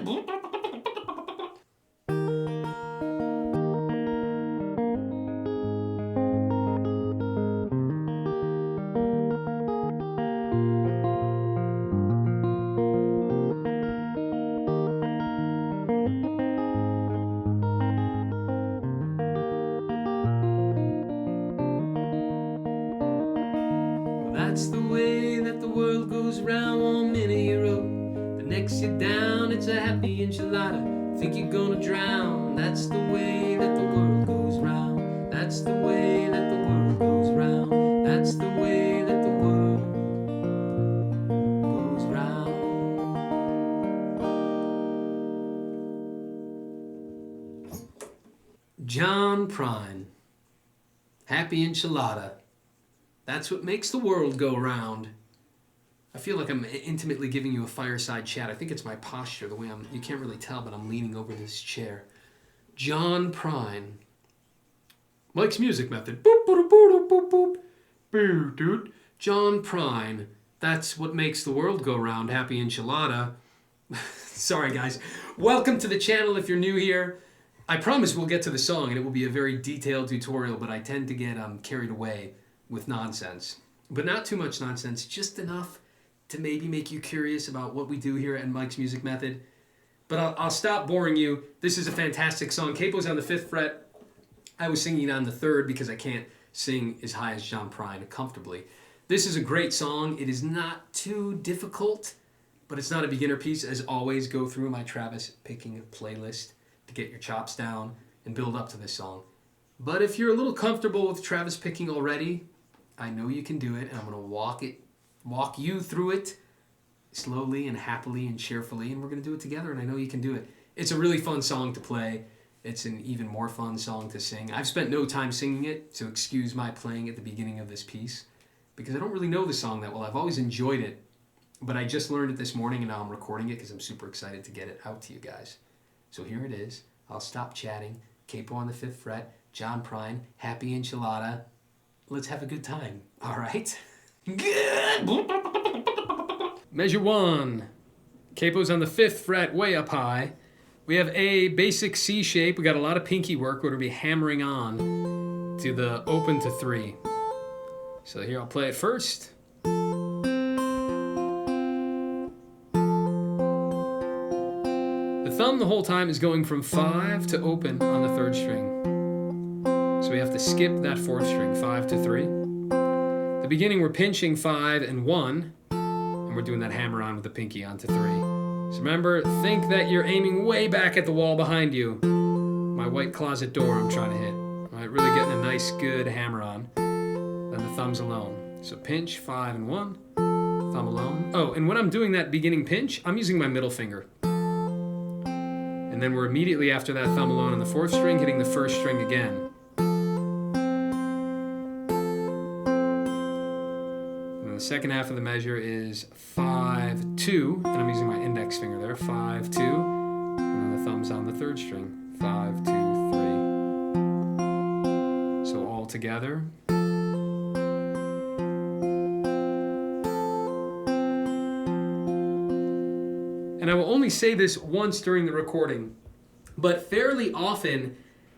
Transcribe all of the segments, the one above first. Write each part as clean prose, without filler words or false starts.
That's the way that the world goes round. 1 minute you're up, the next you're down. It's a happy enchilada, think you're gonna drown. That's the way that the world goes round. That's the way that the world goes round. That's the way that the world goes round. John Prine, happy enchilada. That's what makes the world go round. I feel like I'm intimately giving you a fireside chat. I think it's my posture, the way you can't really tell, but I'm leaning over this chair. John Prine. Mike's music method. Boop, boop, boop, boop, boop, boop, dude. John Prine. That's what makes the world go round. Happy enchilada. Sorry, guys. Welcome to the channel if you're new here. I promise we'll get to the song, and it will be a very detailed tutorial, but I tend to get carried away with nonsense, but not too much nonsense, just enough to maybe make you curious about what we do here at Mike's Music Method. But I'll stop boring you. This is a fantastic song. CAPO's on the 5th fret. I was singing on the 3rd because I can't sing as high as John Prine comfortably. This is a great song. It is not too difficult, but it's not a beginner piece. As always, go through my Travis picking playlist to get your chops down and build up to this song. But if you're a little comfortable with Travis picking already, I know you can do it, and I'm going to walk you through it slowly and happily and cheerfully, and we're going to do it together, and I know you can do it. It's a really fun song to play. It's an even more fun song to sing. I've spent no time singing it, so excuse my playing at the beginning of this piece, because I don't really know the song that well. I've always enjoyed it, but I just learned it this morning, and now I'm recording it because I'm super excited to get it out to you guys. So here it is. I'll stop chatting. CAPO on the 5th fret. John Prine, happy enchilada. Let's have a good time, all right? Good. Measure 1. CAPO's on the 5th fret, way up high. We have a basic C shape. We got a lot of pinky work. We're gonna be hammering on to the open to 3. So here, I'll play it first. The thumb the whole time is going from 5 to open on the 3rd string. So we have to skip that 4th string, 5 to 3. The beginning, we're pinching 5 and 1, and we're doing that hammer on with the pinky onto 3. So remember, think that you're aiming way back at the wall behind you. My white closet door I'm trying to hit. All right, really getting a nice, good hammer on. Then the thumb's alone. So pinch, 5 and 1, thumb alone. Oh, and when I'm doing that beginning pinch, I'm using my middle finger. And then we're immediately after that thumb alone on the 4th string, hitting the 1st string again. The second half of the measure is 5, 2, and I'm using my index finger there, 5, 2, and then the thumb's on the 3rd string, 5, 2, 3. So all together. And I will only say this once during the recording, but fairly often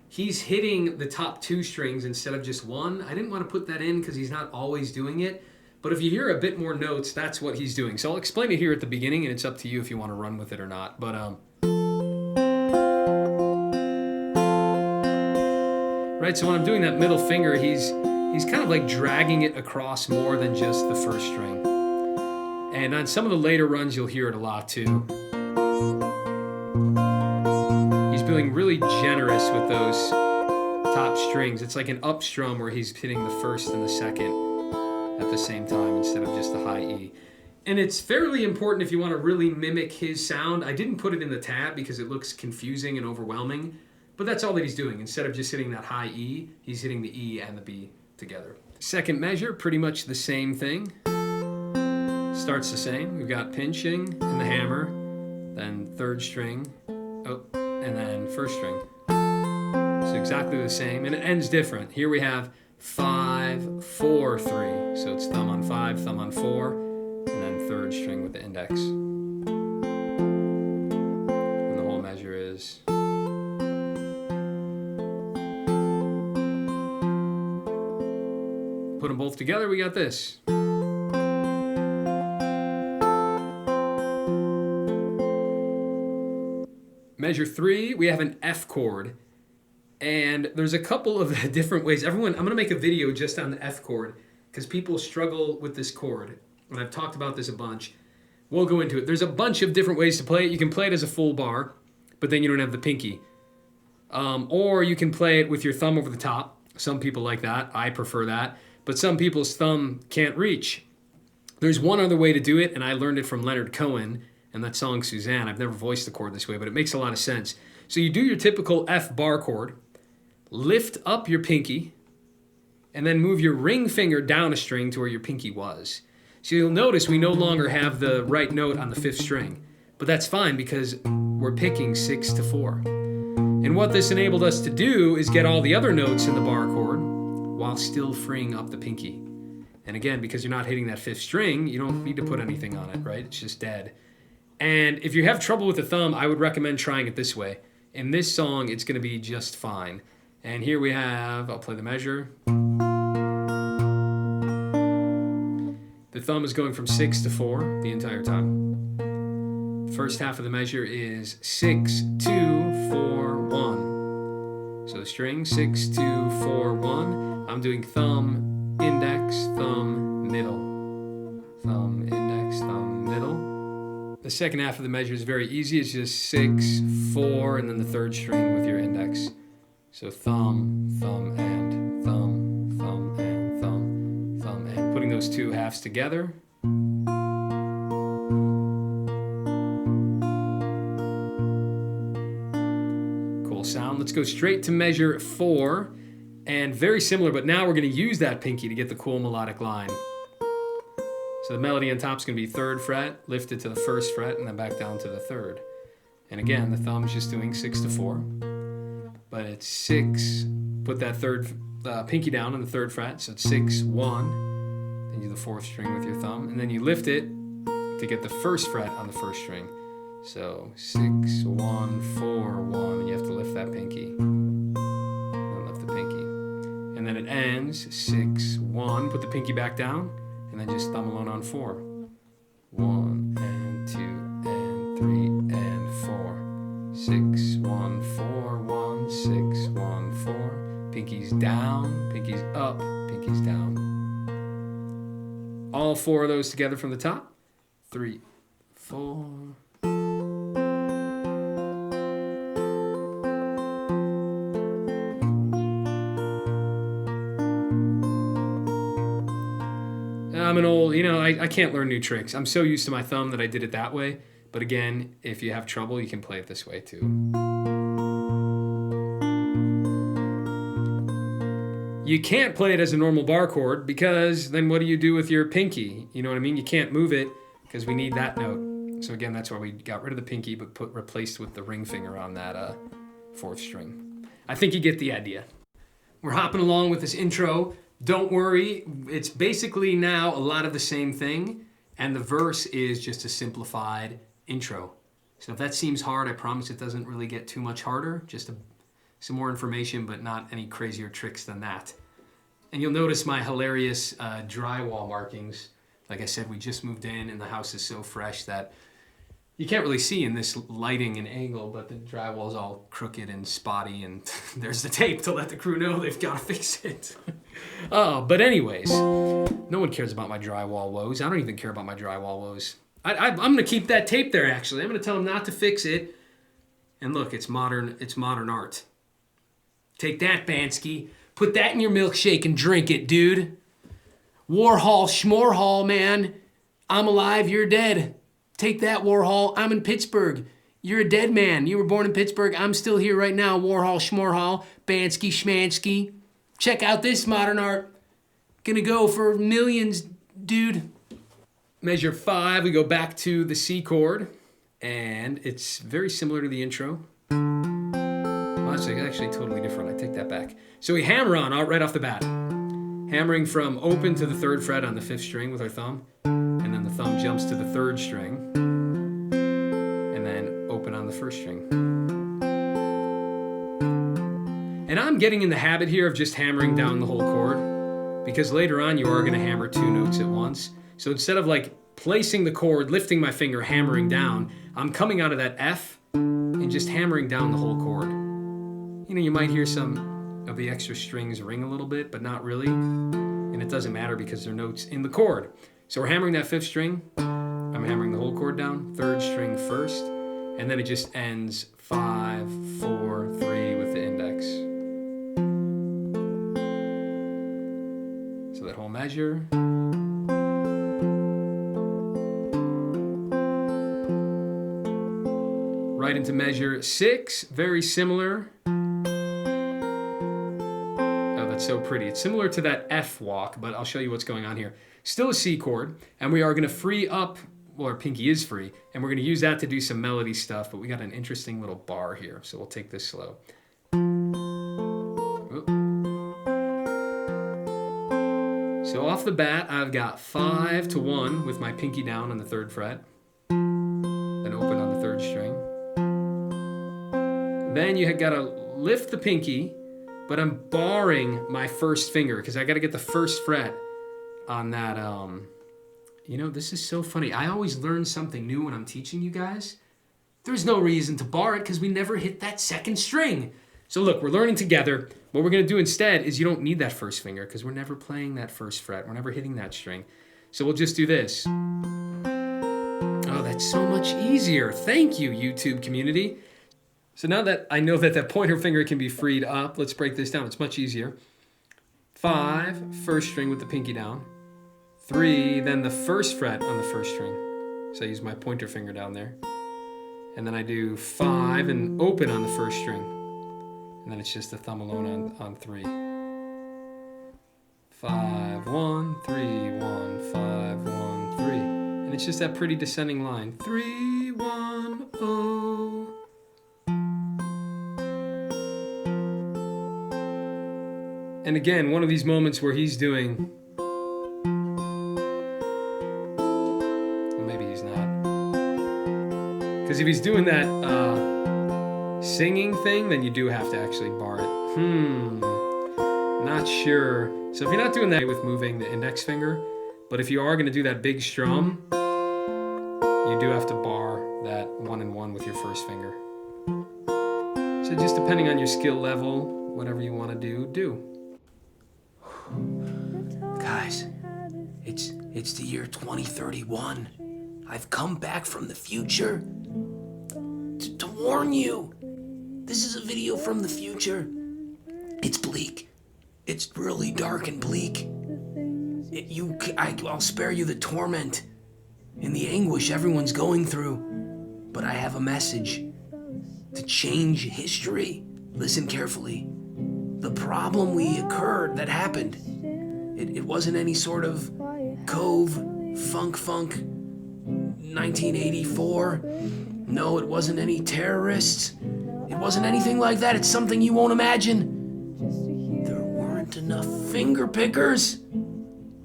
he's hitting the top 2 strings instead of just 1. I didn't want to put that in because he's not always doing it. But if you hear a bit more notes, that's what he's doing. So I'll explain it here at the beginning, and it's up to you if you want to run with it or not. But right, so when I'm doing that middle finger, he's kind of like dragging it across more than just the 1st string. And on some of the later runs, you'll hear it a lot too. He's being really generous with those top strings. It's like an up strum where he's hitting the 1st and the 2nd at the same time instead of just the high E. And it's fairly important if you want to really mimic his sound. I didn't put it in the tab because it looks confusing and overwhelming, but that's all that he's doing. Instead of just hitting that high E, he's hitting the E and the B together. Second measure, pretty much the same thing. Starts the same. We've got pinching and the hammer, then 3rd string, and then 1st string. So exactly the same, and it ends different. Here we have 5, 4, 3. So it's thumb on 5, thumb on 4, and then 3rd string with the index. them both together, we got this. Measure 3, we have an F chord. And there's a couple of different ways. Everyone, I'm going to make a video just on the F chord because people struggle with this chord. And I've talked about this a bunch. We'll go into it. There's a bunch of different ways to play it. You can play it as a full bar, but then you don't have the pinky. Or you can play it with your thumb over the top. Some people like that. I prefer that. But some people's thumb can't reach. There's one other way to do it, and I learned it from Leonard Cohen and that song Suzanne. I've never voiced the chord this way, but it makes a lot of sense. So you do your typical F bar chord, lift up your pinky, and then move your ring finger down a string to where your pinky was. So you'll notice we no longer have the right note on the 5th string, but that's fine because we're picking 6 to 4. And what this enabled us to do is get all the other notes in the bar chord while still freeing up the pinky. And again, because you're not hitting that 5th string, you don't need to put anything on it, right? It's just dead. And if you have trouble with the thumb, I would recommend trying it this way. In this song, it's going to be just fine. And here we have, I'll play the measure. The thumb is going from 6 to 4 the entire time. The first half of the measure is 6, 2, 4, 1. So the string, 6, 2, 4, 1. I'm doing thumb, index, thumb, middle. Thumb, index, thumb, middle. The second half of the measure is very easy. It's just 6, 4, and then the 3rd string with your index. So thumb, thumb, and thumb, thumb, and thumb, thumb, and putting those two halves together. Cool sound. Let's go straight to measure 4, and very similar, but now we're going to use that pinky to get the cool melodic line. So the melody on top is going to be 3rd fret, lifted to the 1st fret, and then back down to the 3rd. And again, the thumb is just doing 6 to 4. But it's 6, put that 3rd pinky down on the 3rd fret, so it's 6, 1. Then you do the 4th string with your thumb, and then you lift it to get the 1st fret on the 1st string. So 6, 1, 4, 1, and you have to lift that pinky. Then lift the pinky. And then it ends 6, 1, put the pinky back down, and then just thumb alone on 4. 1, and 2, and 3, and 4. 6, 1, 4, 1, 6, 1, 4. Pinky's down, pinky's up, pinky's down. All 4 of those together from the top. 3, 4. I'm an old, I can't learn new tricks. I'm so used to my thumb that I did it that way. But again, if you have trouble, you can play it this way too. You can't play it as a normal bar chord because then what do you do with your pinky? You know what I mean? You can't move it because we need that note. So again, that's why we got rid of the pinky but replaced with the ring finger on that 4th string. I think you get the idea. We're hopping along with this intro. Don't worry, it's basically now a lot of the same thing, and the verse is just a simplified intro. So if that seems hard, I promise it doesn't really get too much harder, just some more information, but not any crazier tricks than that. And you'll notice my hilarious drywall markings. Like I said, we just moved in, and the house is so fresh that you can't really see in this lighting and angle, but the drywall's all crooked and spotty, and there's the tape to let the crew know they've got to fix it. But anyways, no one cares about my drywall woes. I don't even care about my drywall woes. I'm going to keep that tape there, actually. I'm going to tell them not to fix it. And look, it's modern art. Take that, Bansky. Put that in your milkshake and drink it, dude. Warhol, Schmorhol, man. I'm alive, you're dead. Take that, Warhol. I'm in Pittsburgh. You're a dead man. You were born in Pittsburgh. I'm still here right now. Warhol, Schmorhol, Bansky, Schmansky. Check out this modern art. Gonna go for millions, dude. Measure 5, we go back to the C chord. And it's very similar to the intro. Well, it's actually totally different. I take that back. So we hammer on right off the bat. Hammering from open to the 3rd fret on the 5th string with our thumb. And then the thumb jumps to the 3rd string. And then open on the 1st string. And I'm getting in the habit here of just hammering down the whole chord. because later on you are going to hammer 2 notes at once. So instead of like placing the chord, lifting my finger, hammering down, I'm coming out of that F and just hammering down the whole chord. You know, you might hear some of the extra strings ring a little bit, but not really. And it doesn't matter because they're notes in the chord. So we're hammering that 5th string. I'm hammering the whole chord down, 3rd string first, and then it just ends 5, 4, 3 with the index. So that whole measure. Right into measure 6, very similar. Oh, that's so pretty. It's similar to that F walk, but I'll show you what's going on here. Still a C chord, and we are going to free up, well, our pinky is free, and we're going to use that to do some melody stuff, but we got an interesting little bar here, so we'll take this slow. So off the bat, I've got 5 to 1 with my pinky down on the 3rd fret, then open on the 3rd string. Then you got to lift the pinky, but I'm barring my 1st finger because I got to get the 1st fret on that. You know, this is so funny. I always learn something new when I'm teaching you guys. There's no reason to bar it because we never hit that 2nd string. So look, we're learning together. What we're going to do instead is you don't need that 1st finger because we're never playing that 1st fret. We're never hitting that string. So we'll just do this. Oh, that's so much easier. Thank you, YouTube community. So now that I know that that pointer finger can be freed up, let's break this down. It's much easier. 5, 1st string with the pinky down. 3, then the 1st fret on the 1st string. So I use my pointer finger down there. And then I do 5 and open on the 1st string. And then it's just the thumb alone on 3. 5, 1, 3, 1, 5, 1, 3. And it's just that pretty descending line. 3, 1, 0. And again, one of these moments where he's doing... Because if he's doing that singing thing, then you do have to actually bar it. Not sure. So if you're not doing that with moving the index finger, but if you are going to do that big strum, you do have to bar that 1 and 1 with your 1st finger. So just depending on your skill level, whatever you want to do. Guys, it's the year 2031. I've come back from the future to warn you. This is a video from the future. It's bleak. It's really dark and bleak. I'll spare you the torment and the anguish everyone's going through, but I have a message to change history. Listen carefully. The problem that happened, it wasn't any sort of Cove, funk, 1984. No, it wasn't any terrorists. It wasn't anything like that. It's something you won't imagine. There weren't enough finger pickers.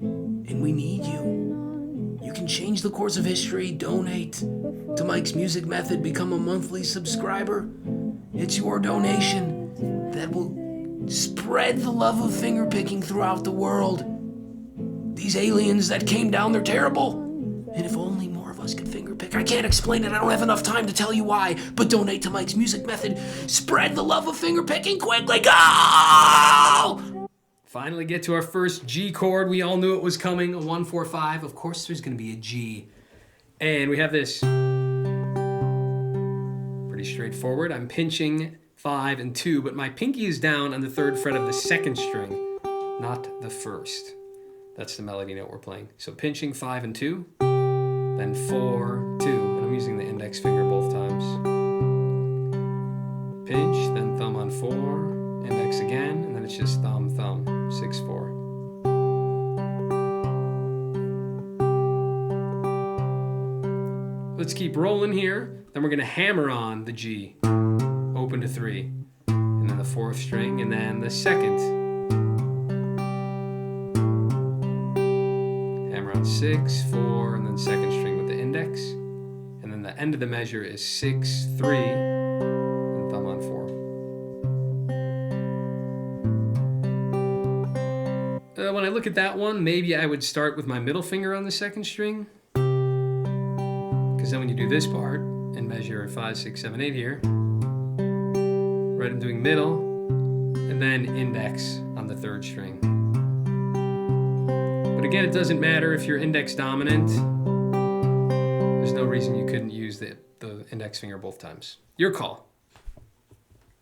And we need you. You can change the course of history, donate to Mike's Music Method, become a monthly subscriber. It's your donation that will spread the love of finger picking throughout the world. These aliens that came down, they're terrible. And if only more of us could finger pick. I can't explain it. I don't have enough time to tell you why. But donate to Mike's Music Method. Spread the love of finger picking quickly. Go! Finally get to our first G chord. We all knew it was coming. A 1, 4, 5. Of course there's going to be a G. And we have this. Pretty straightforward. I'm pinching 5 and 2, but my pinky is down on the 3rd fret of the 2nd string, not the 1st. That's the melody note we're playing. So pinching 5 and 2, then 4, 2, and I'm using the index finger both times. Pinch, then thumb on 4, index again, and then it's just thumb, 6, 4. Let's keep rolling here. Then we're gonna hammer on the G, open to 3, and then the 4th string, and then the 2nd. 6, 4, and then 2nd string with the index. And then the end of the measure is 6, 3, and thumb on 4. when I look at that one, maybe I would start with my middle finger on the second string. Because then when you do this part and measure 5, 6, 7, 8 here, right, I'm doing middle and then index on the third string. But again, it doesn't matter if you're index dominant. There's no reason you couldn't use the index finger both times. Your call.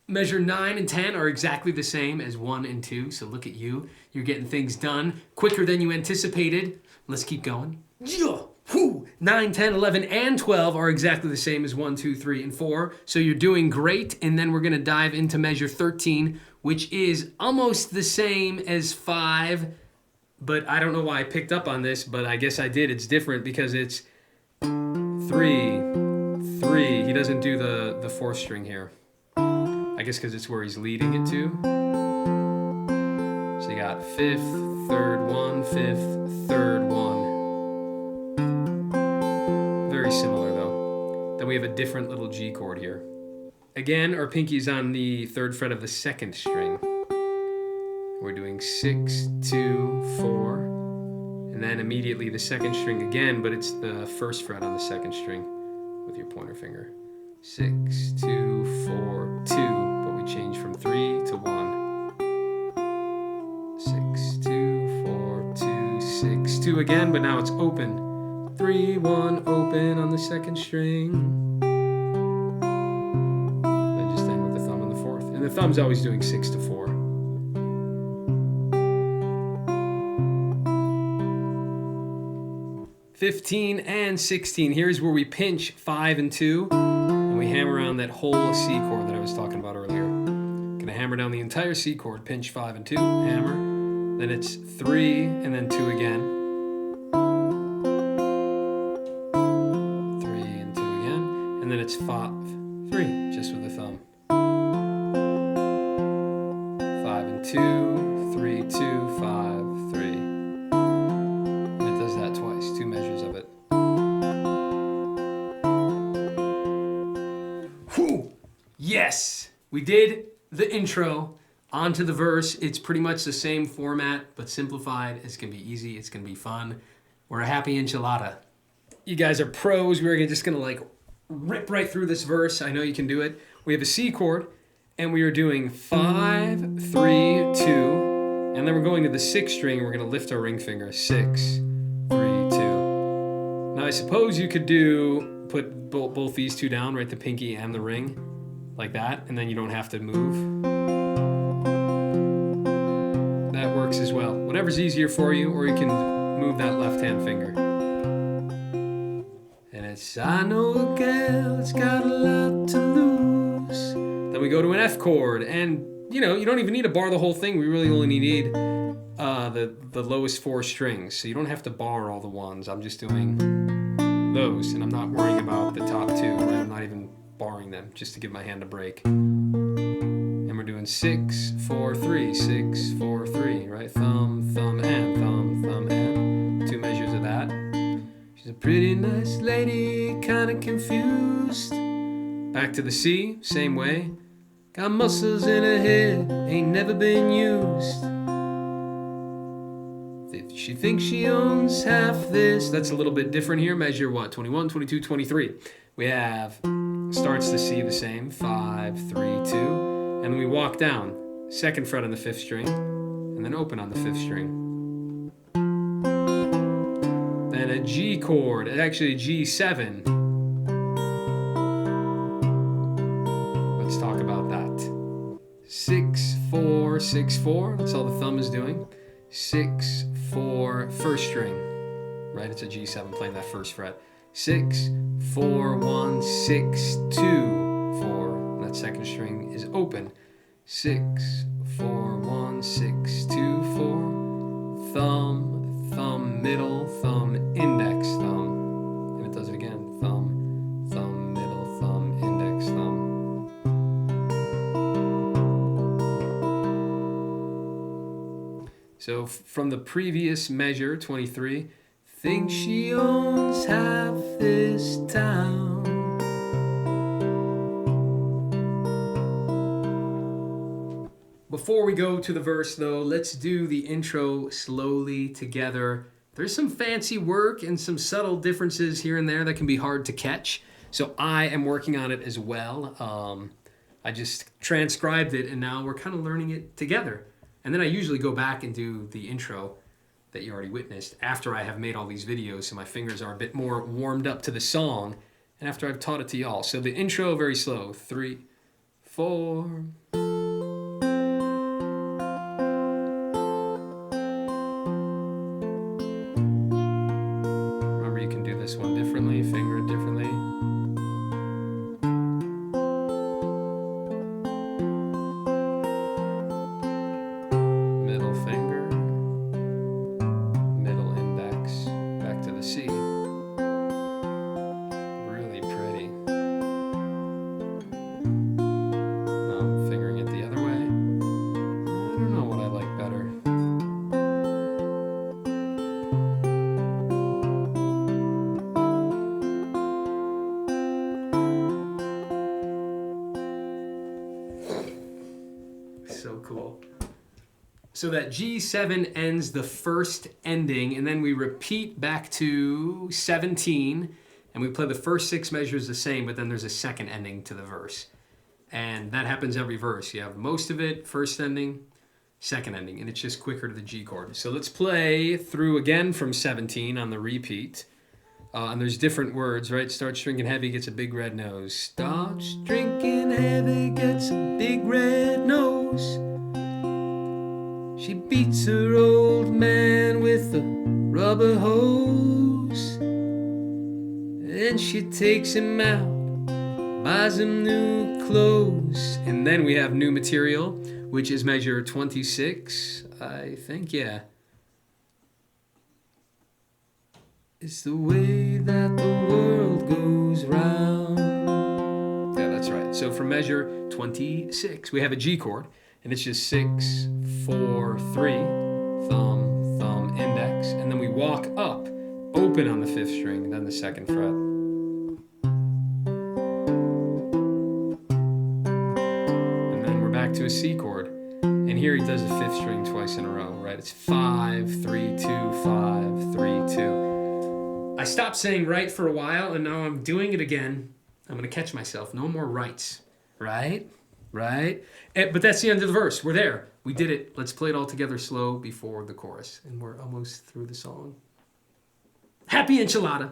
Measure 9 and 10 are exactly the same as 1 and 2, so look at you. You're getting things done quicker than you anticipated. Let's keep going. 9, 10, 11, and 12 are exactly the same as 1, 2, 3, and 4, so you're doing great. And then we're going to dive into measure 13, which is almost the same as 5, but I don't know why I picked up on this, but I guess I did. It's different because it's 3, 3. He doesn't do the fourth string here. I guess because it's where he's leading it to. So you got 5th, 3rd 1, 5th, 3rd 1. Very similar though. Then we have a different little G chord here. Again, our pinky's on the 3rd fret of the 2nd string. We're doing 6, 2, 4, and then immediately the 2nd string again, but it's the 1st fret on the 2nd string with your pointer finger. 6, 2, 4, 2, but we change from 3 to 1. 6, 2, 4, 2, 6, 2 again, but now it's open. 3, 1, open on the 2nd string. Then just end with the thumb on the 4th. And the thumb's always doing 6 to 4. (15) and 16. Here's where we pinch 5 and 2. We hammer on that whole C chord that I was talking about earlier. Gonna hammer down the entire C chord, pinch 5 and 2, hammer. Then it's 3 and then 2 again. 3 and 2 again. And then it's 5, 3, just with the thumb. 5 and 2, 3, 2, 5, 3. And it does that twice, 2 measures of it. Yes, we did the intro onto the verse. It's pretty much the same format, but simplified. It's going to be easy. It's going to be fun. We're a happy enchilada. You guys are pros. We're just going to like rip right through this verse. I know you can do it. We have a C chord, and we are doing 5, 3, 2, and then we're going to the 6th string, and we're going to lift our ring finger. 6, 3, 2. Now, I suppose you could put both these two down, right, the pinky and the ring, like that, and then you don't have to move. That works as well. Whatever's easier for you, or you can move that left-hand finger. And it's, I know a girl that's got a lot to lose. Then we go to an F chord, and you don't even need to bar the whole thing. We really only need the lowest 4 strings, so you don't have to bar all the ones. I'm just doing those, and I'm not worrying about the top 2, right? I'm not even barring them, just to give my hand a break. And we're doing 6, 4, 3, 6, 4, 3, right? Thumb, thumb, and thumb, thumb, and 2 measures of that. She's a pretty nice lady, kinda confused. Back to the C, same way. Got muscles in her head, ain't never been used. She thinks she owns half this. That's a little bit different here. Measure what? 21, 22, 23. We have, starts the C the same, 5, 3, 2. And then we walk down, 2nd fret on the 5th string, and then open on the 5th string. Then a G chord, actually a G7. Let's talk about that. 6, 4, 6, 4. That's all the thumb is doing. 6, 4, 1st string, right? It's a G7 playing that 1st fret. 6, 4, 1, 6, 2, 4. And that 2nd string is open. 6, 4, 1, 6, 2, 4. Thumb, thumb, middle, thumb, index, thumb. And it does it again. Thumb, thumb, middle, thumb, index, thumb. So from the previous measure, 23, thinks she owns half this town. Before we go to the verse, though, let's do the intro slowly together. There's some fancy work and some subtle differences here and there that can be hard to catch. So I am working on it as well. I just transcribed it, and now we're kind of learning it together. And then I usually go back and do the intro that you already witnessed after I have made all these videos, so my fingers are a bit more warmed up to the song, and after I've taught it to y'all. So the intro, very slow. 3, 4... this one differently, finger it differently. Middle finger, middle index, back to the C. Really pretty. Now I'm fingering it the other way. I don't know what I like better. So cool. So that G7 ends the first ending, and then we repeat back to 17, and we play the first 6 measures the same, but then there's a second ending to the verse. And that happens every verse. You have most of it, first ending, second ending, and it's just quicker to the G chord. So let's play through again from 17 on the repeat. And there's different words, right? Starts drinking heavy, gets a big red nose. Starts drinking heavy, gets a big red nose. She beats her old man with a rubber hose. And she takes him out, buys him new clothes. And then we have new material, which is measure 26, I think, yeah. It's the way that the world goes round. Yeah, that's right. So for measure 26, we have a G chord, and it's just 6, 4, 3, thumb, thumb, index, and then we walk up, open on the 5th string, then the 2nd fret. And then we're back to a C chord, and here he does a 5th string twice in a row, right? It's 5, 3, 2, 5, 3, 2. I stopped saying right for a while, and now I'm doing it again. I'm going to catch myself. No more rights. Right? Right? But that's the end of the verse. We're there. We did it. Let's play it all together slow before the chorus. And we're almost through the song. Happy enchilada.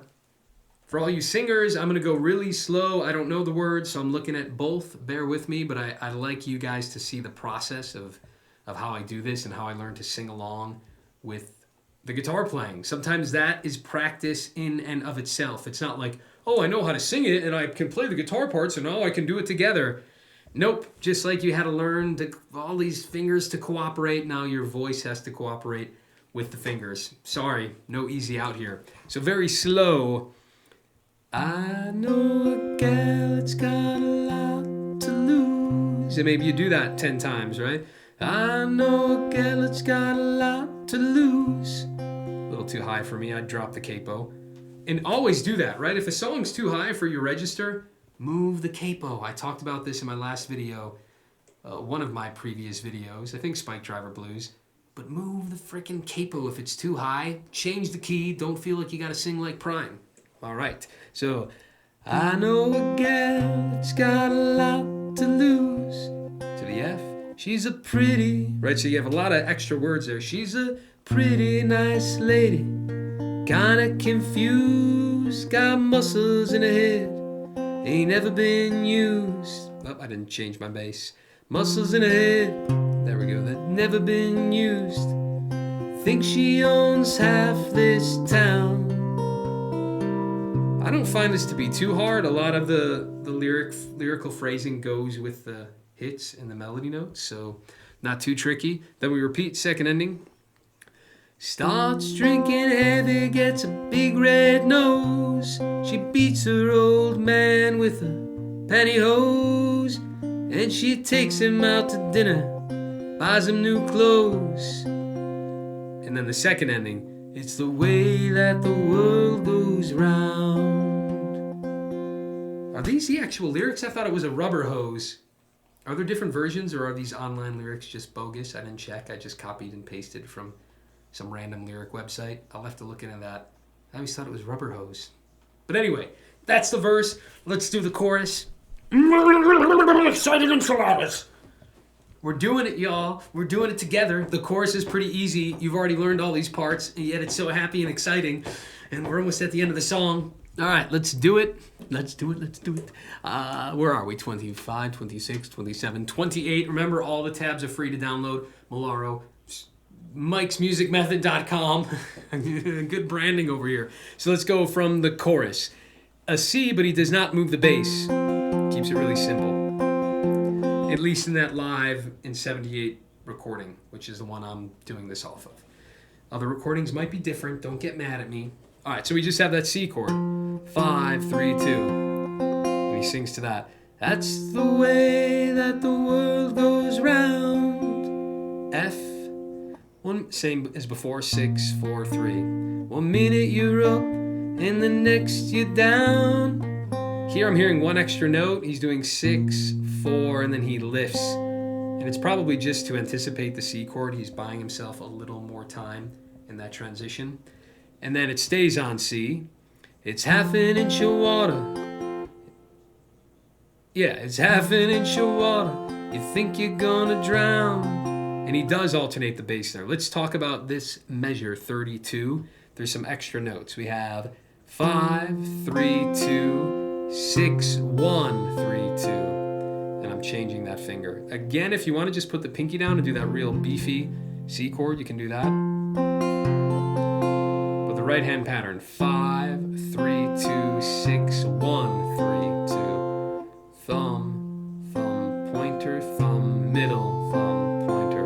For all you singers, I'm going to go really slow. I don't know the words, so I'm looking at both. Bear with me, but I'd like you guys to see the process of how I do this and how I learn to sing along with the guitar playing. Sometimes that is practice in and of itself. It's not like, oh, I know how to sing it and I can play the guitar part, so now I can do it together. Nope. Just like you had to learn all these fingers to cooperate, now your voice has to cooperate with the fingers. Sorry, no easy out here. So very slow. I know a gal that's got a lot to lose. And maybe you do that 10 times, right? I know a gal that's got a lot to lose. A little too high for me. I'd drop the capo. And always do that, right? If a song's too high for your register, move the capo. I talked about this in my last video, one of my previous videos, I think Spike Driver Blues. But move the frickin' capo if it's too high. Change the key. Don't feel like you gotta sing like Prine. All right. So, I know a gal that's got a lot to lose. To the F. She's a pretty, right? So you have a lot of extra words there. She's a pretty nice lady, kinda confused, got muscles in her head, ain't never been used. Oh, I didn't change my bass. Muscles in her head, there we go, that never been used. Think she owns half this town. I don't find this to be too hard. A lot of the lyrical phrasing goes with the hits and the melody notes, so not too tricky. Then we repeat, second ending. Starts drinking heavy, gets a big red nose. She beats her old man with a pantyhose, and she takes him out to dinner, buys him new clothes. And then the second ending, it's the way that the world goes round. Are these the actual lyrics? I thought it was a rubber hose. Are there different versions, or are these online lyrics just bogus? I didn't check. I just copied and pasted from some random lyric website. I'll have to look into that. I always thought it was Rubber Hose. But anyway, that's the verse. Let's do the chorus. Excited enchiladas. We're doing it, y'all. We're doing it together. The chorus is pretty easy. You've already learned all these parts, and yet it's so happy and exciting. And we're almost at the end of the song. All right, let's do it. Let's do it. Where are we? 25, 26, 27, 28. Remember, all the tabs are free to download. Malaro, mikesmusicmethod.com. Good branding over here. So let's go from the chorus. A C, but he does not move the bass. Keeps it really simple. At least in that live in 78 recording, which is the one I'm doing this off of. Other recordings might be different. Don't get mad at me. All right, so we just have that C chord. 5, 3, 2. And he sings to that. That's the way that the world goes round. F. One, same as before, 6, 4, 3. 1 minute you're up, and the next you're down. Here I'm hearing one extra note. He's doing 6, 4, and then he lifts. And it's probably just to anticipate the C chord. He's buying himself a little more time in that transition. And then it stays on C. It's half an inch of water. Yeah, it's half an inch of water. You think you're gonna drown. And he does alternate the bass there. Let's talk about this measure 32. There's some extra notes. We have 5, 3, 2, 6, 1, 3, 2. And I'm changing that finger. Again, if you want to just put the pinky down and do that real beefy C chord, you can do that. But the right hand pattern, 5, 3, 2, 6, 1, 3, 2. Thumb, thumb, pointer, thumb, middle, thumb, pointer.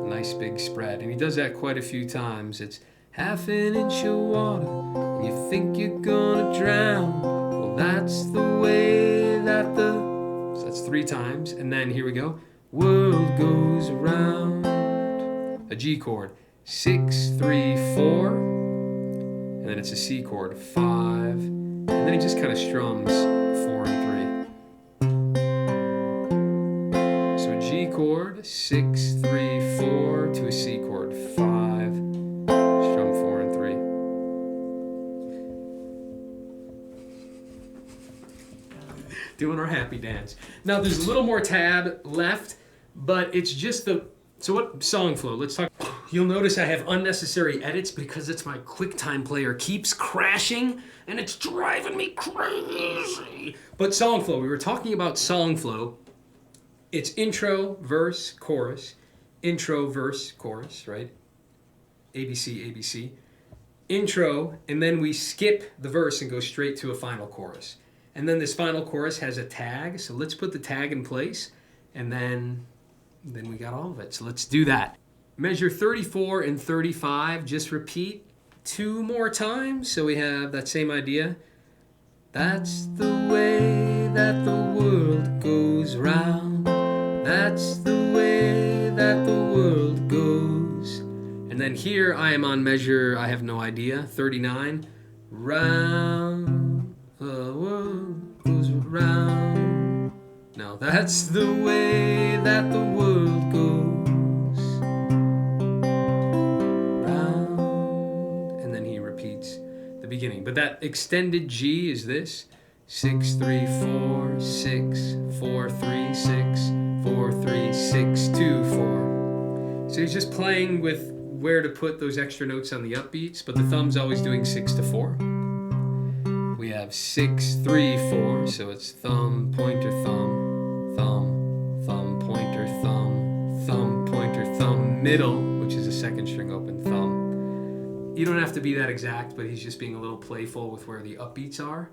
Nice big spread. And he does that quite a few times. It's half an inch of water, and you think you're gonna drown. Well, that's the way that so that's 3 times. And then here we go. World goes around. A G chord. 6, 3, 4. And then it's a C chord. 5. And then he just kind of strums 4 and 3. So a G chord, 6, 3, 4 to a C chord. 5. Strum 4 and 3. Doing our happy dance. Now there's a little more tab left, but it's just so what song flow? Let's talk. You'll notice I have unnecessary edits because it's my QuickTime player keeps crashing and it's driving me crazy. But song flow, we were talking about song flow. It's intro, verse, chorus. Intro, verse, chorus, right? ABC, ABC. Intro, and then we skip the verse and go straight to a final chorus. And then this final chorus has a tag, so let's put the tag in place, and then we got all of it. So let's do that. Measure 34 and 35, just repeat 2 more times, so we have that same idea. That's the way that the world goes round. That's the way that the world goes. And then here I am on measure, I have no idea, 39. Round the world goes round. No, that's the way that the world goes round. And then he repeats the beginning. But that extended G is this. 6, 3, 4, 6, 4, 3, 6, 4, 3, 6, 2, 4. So he's just playing with where to put those extra notes on the upbeats, but the thumb's always doing 6 to 4. We have 6, 3, 4, so it's thumb, pointer, thumb, thumb, thumb, pointer, thumb, thumb, pointer, thumb, middle, which is a second string open, thumb. You don't have to be that exact, but he's just being a little playful with where the upbeats are.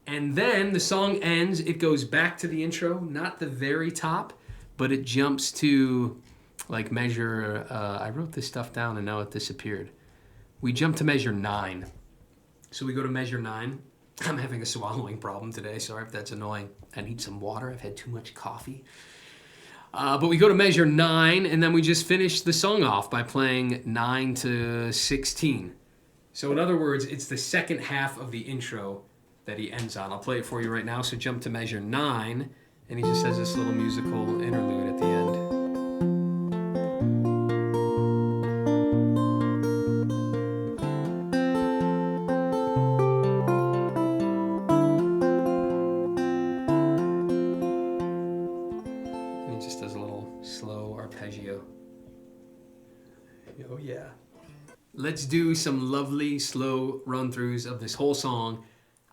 And then the song ends, it goes back to the intro, not the very top, but it jumps to like measure, I wrote this stuff down and now it disappeared. We jump to measure 9. So we go to measure 9. I'm having a swallowing problem today, sorry if that's annoying. I need some water, I've had too much coffee. But we go to measure 9 and then we just finish the song off by playing 9 to 16. So in other words, it's the second half of the intro that he ends on. I'll play it for you right now. So jump to measure 9 And he just has this little musical interlude at the end. And he just does a little slow arpeggio. Oh yeah. Let's do some lovely slow run-throughs of this whole song.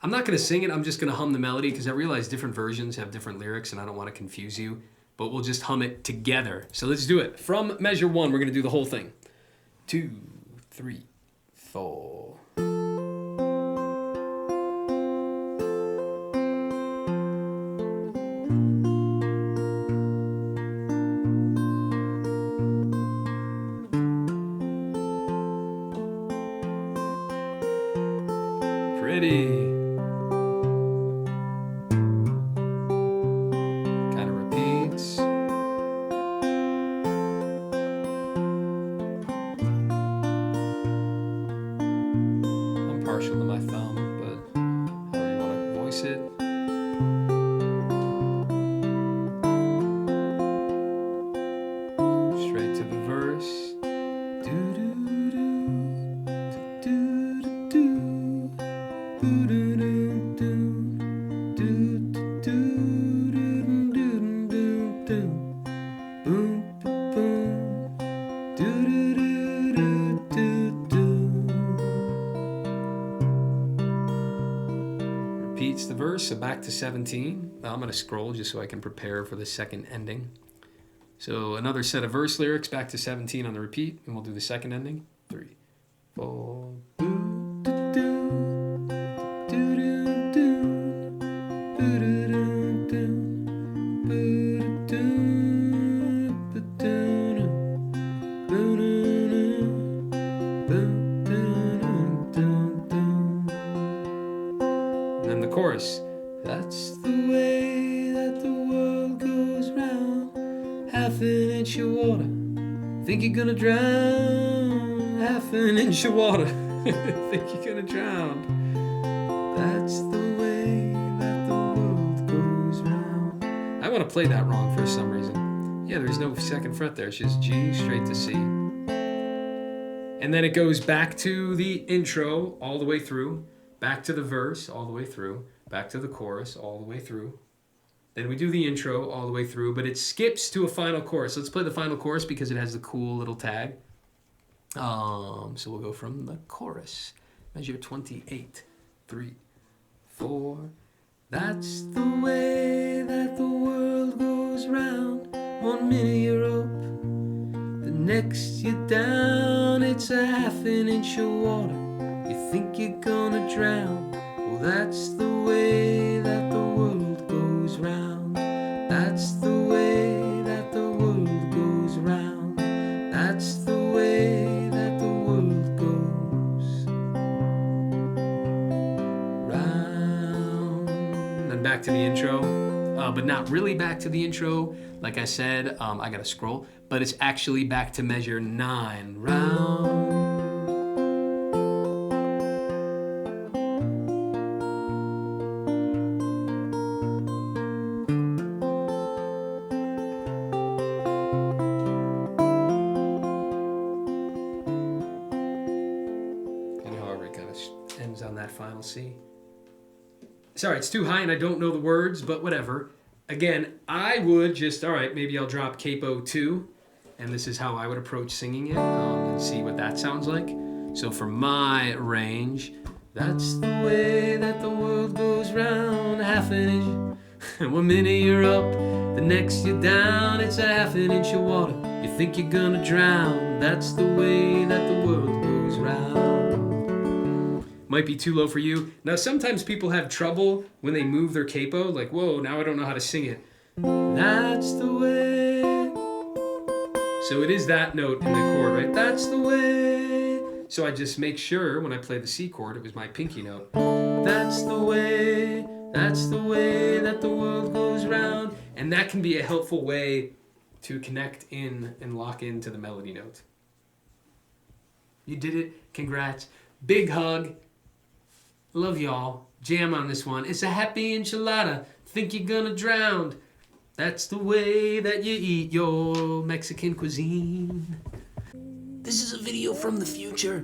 I'm not going to sing it, I'm just going to hum the melody because I realize different versions have different lyrics and I don't want to confuse you, but we'll just hum it together. So let's do it. From measure 1, we're going to do the whole thing. 2, 3, 4. Pretty. Kind of repeats. I'm partial to my thumb, but however you want to voice it. Straight to the verse. Repeats the verse, so back to 17. Now I'm going to scroll just so I can prepare for the second ending. So another set of verse lyrics, back to 17 on the repeat, and we'll do the second ending. 3, 4. And then the chorus. That's the way that the world goes round. Half an inch of water. Think you're gonna drown. Half an inch of water. Think you're gonna drown. That's the way that the world goes round. I want to play that wrong for some reason. Yeah, there's no second fret there. It's just G straight to C. And then it goes back to the intro all the way through, back to the verse all the way through, back to the chorus all the way through. Then we do the intro all the way through, but it skips to a final chorus. Let's play the final chorus because it has the cool little tag. So we'll go from the chorus. Measure 28. 3, 4. That's the way that the world goes round. 1 minute you're up, the next you're down. It's a half an inch of water. You think you're gonna drown. Well, that's the way that the world goes round. That's the way that the world goes round. That's the way that the world goes round. And then back to the intro, but not really back to the intro. Like I said, I gotta scroll, but it's actually back to measure 9. Round. Ends on that final C. Sorry, it's too high and I don't know the words, but whatever. Again, I would just, all right, maybe I'll drop CAPO 2, and this is how I would approach singing it, and see what that sounds like. So for my range, that's the way that the world goes round. Half an inch, 1 minute you're up, the next you're down. It's a half an inch of water. You think you're gonna drown. That's the way that the world goes round. Might be too low for you. Now, sometimes people have trouble when they move their capo, like, whoa, now I don't know how to sing it. That's the way. So it is that note in the chord, right? That's the way. So I just make sure when I play the C chord, it was my pinky note. That's the way that the world goes round. And that can be a helpful way to connect in and lock into the melody note. You did it. Congrats. Big hug. Love y'all. Jam on this one. It's a happy enchilada. Think you're gonna drown. That's the way that you eat your Mexican cuisine. This is a video from the future.